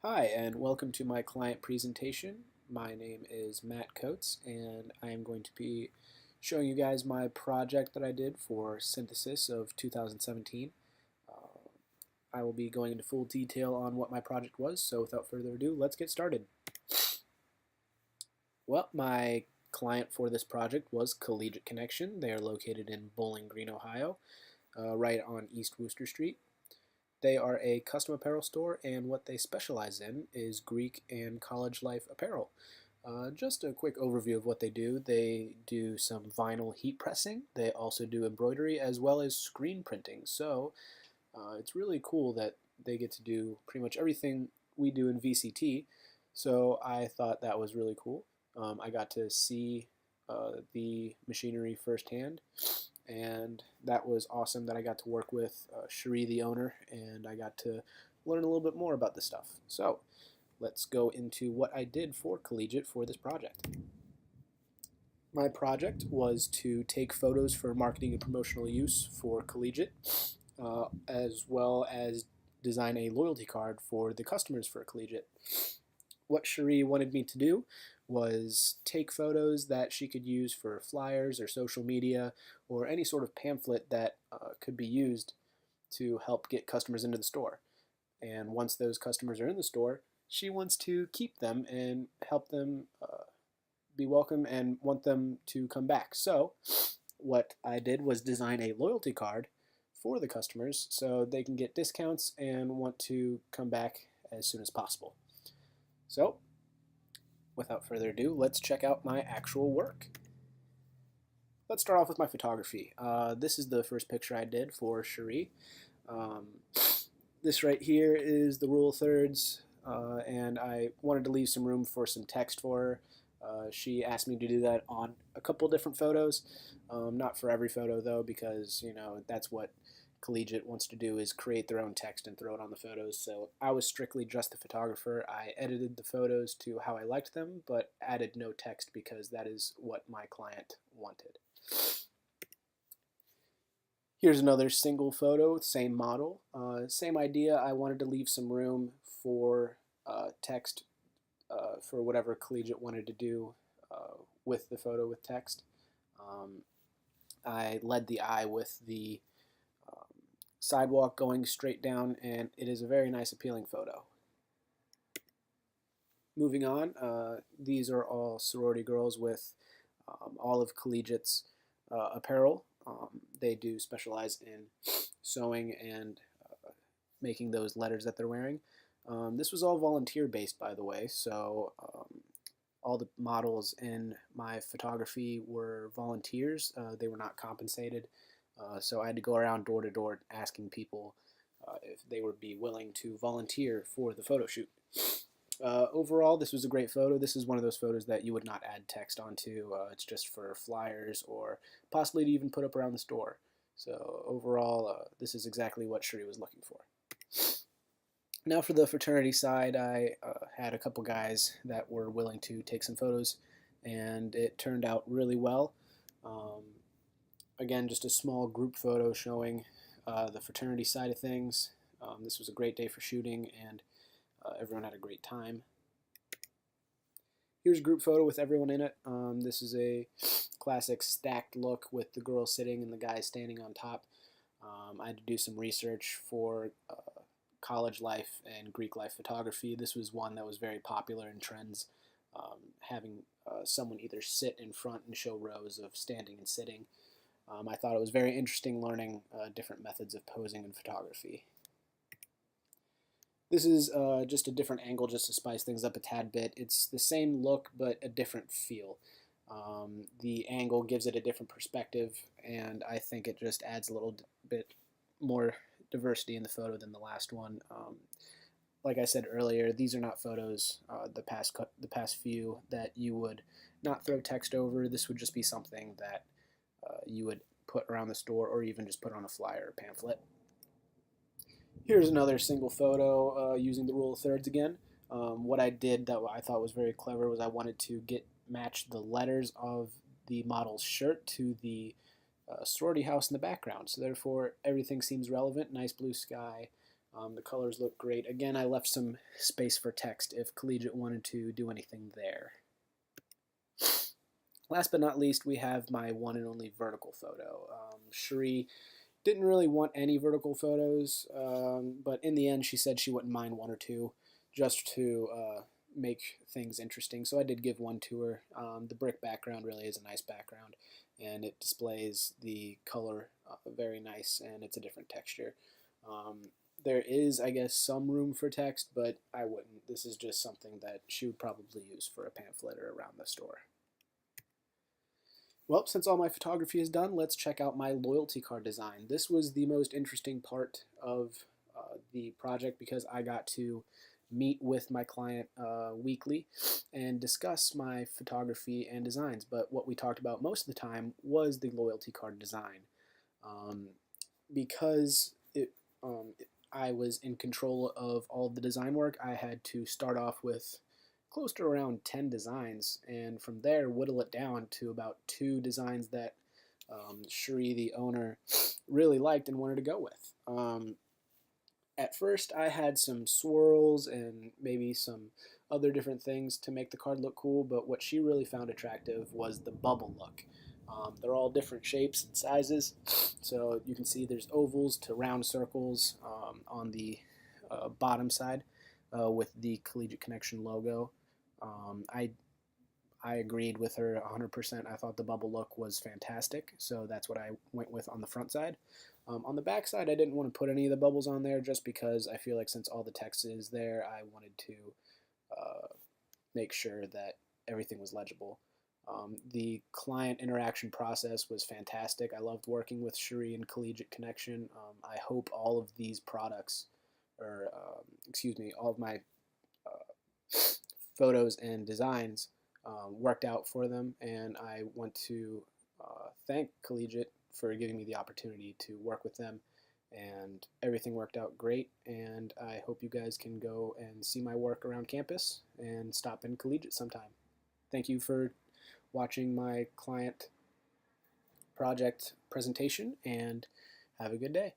Hi, and welcome to my client presentation. My name is Matt Coates, and I am going to be showing you guys my project that I did for synthesis of 2017. I will be going into full detail on what my project was, so without further ado, let's get started. Well, my client for this project was Collegiate Connection. They are located in Bowling Green, Ohio, right on East Wooster Street. They are a custom apparel store, and what they specialize in is Greek and college life apparel. Just a quick overview of what they do. They do some vinyl heat pressing. They also do embroidery as well as screen printing. So it's really cool that they get to do pretty much everything we do in VCT. So I thought that was really cool. I got to see the machinery firsthand, and that was awesome that I got to work with Cherie, the owner, and I got to learn a little bit more about this stuff. So let's go into what I did for Collegiate for this project. My project was to take photos for marketing and promotional use for Collegiate, as well as design a loyalty card for the customers for Collegiate. What Cherie wanted me to do was take photos that she could use for flyers or social media or any sort of pamphlet that could be used to help get customers into the store. And once those customers are in the store, she wants to keep them and help them be welcome and want them to come back. So what I did was design a loyalty card for the customers so they can get discounts and want to come back as soon as possible. So without further ado, let's check out my actual work. Let's start off with my photography. This is the first picture I did for Cherie. This right here is the rule of thirds, and I wanted to leave some room for some text for her. She asked me to do that on a couple different photos, not for every photo though, because that's what Collegiate wants to do, is create their own text and throw it on the photos. So I was strictly just the photographer. I edited the photos to how I liked them, but added no text because that is what my client wanted. Here's another single photo, same model, same idea. I wanted to leave some room for text for whatever Collegiate wanted to do with the photo with text. I led the eye with the sidewalk going straight down, and it is a very nice, appealing photo. Moving on, these are all sorority girls with all of Collegiate's apparel. They do specialize in sewing and making those letters that they're wearing. This was all volunteer-based, by the way, so all the models in my photography were volunteers. They were not compensated. So I had to go around door to door asking people if they would be willing to volunteer for the photo shoot. Overall, this was a great photo. This is one of those photos that you would not add text onto. It's just for flyers or possibly to even put up around the store. So overall, this is exactly what Cherie was looking for. Now for the fraternity side, I had a couple guys that were willing to take some photos, and it turned out really well. Again, just a small group photo showing the fraternity side of things. This was a great day for shooting, and everyone had a great time. Here's a group photo with everyone in it. This is a classic stacked look with the girl sitting and the guy standing on top. I had to do some research for college life and Greek life photography. This was one that was very popular in trends, having someone either sit in front and show rows of standing and sitting. I thought it was very interesting learning different methods of posing in photography. This is just a different angle just to spice things up a tad bit. It's the same look but a different feel. The angle gives it a different perspective, and I think it just adds a little bit more diversity in the photo than the last one. Like I said earlier, these are not photos, the past few, that you would not throw text over. This would just be something that you would put around the store or even just put on a flyer or pamphlet. Here's another single photo using the rule of thirds again. What I did that I thought was very clever was I wanted to match the letters of the model's shirt to the sorority house in the background. So therefore everything seems relevant. Nice blue sky, The colors look great. Again, I left some space for text if Collegiate wanted to do anything there. Last but not least, we have my one and only vertical photo. Cherie didn't really want any vertical photos, but in the end she said she wouldn't mind one or two just to make things interesting. So I did give one to her. The brick background really is a nice background, and it displays the color very nice, and it's a different texture. There is, I guess, some room for text, but I wouldn't. This is just something that she would probably use for a pamphlet or around the store. Well, since all my photography is done, let's check out my loyalty card design. This was the most interesting part of the project because I got to meet with my client weekly and discuss my photography and designs. But what we talked about most of the time was the loyalty card design. Because I was in control of all of the design work, I had to start off with close to around 10 designs, and from there whittle it down to about 2 designs that Cherie, the owner, really liked and wanted to go with. At first I had some swirls and maybe some other different things to make the card look cool, but what she really found attractive was the bubble look. They're all different shapes and sizes, so you can see there's ovals to round circles on the bottom side with the Collegiate Connection logo. I agreed with her 100%. I thought the bubble look was fantastic, so that's what I went with on the front side. On the back side, I didn't want to put any of the bubbles on there just because I feel like since all the text is there, I wanted to make sure that everything was legible. The client interaction process was fantastic. I loved working with Cherie and Collegiate Connection. I hope all of these products, or all of my photos and designs worked out for them, and I want to thank Collegiate for giving me the opportunity to work with them, and everything worked out great, and I hope you guys can go and see my work around campus and stop in Collegiate sometime. Thank you for watching my client project presentation, and have a good day.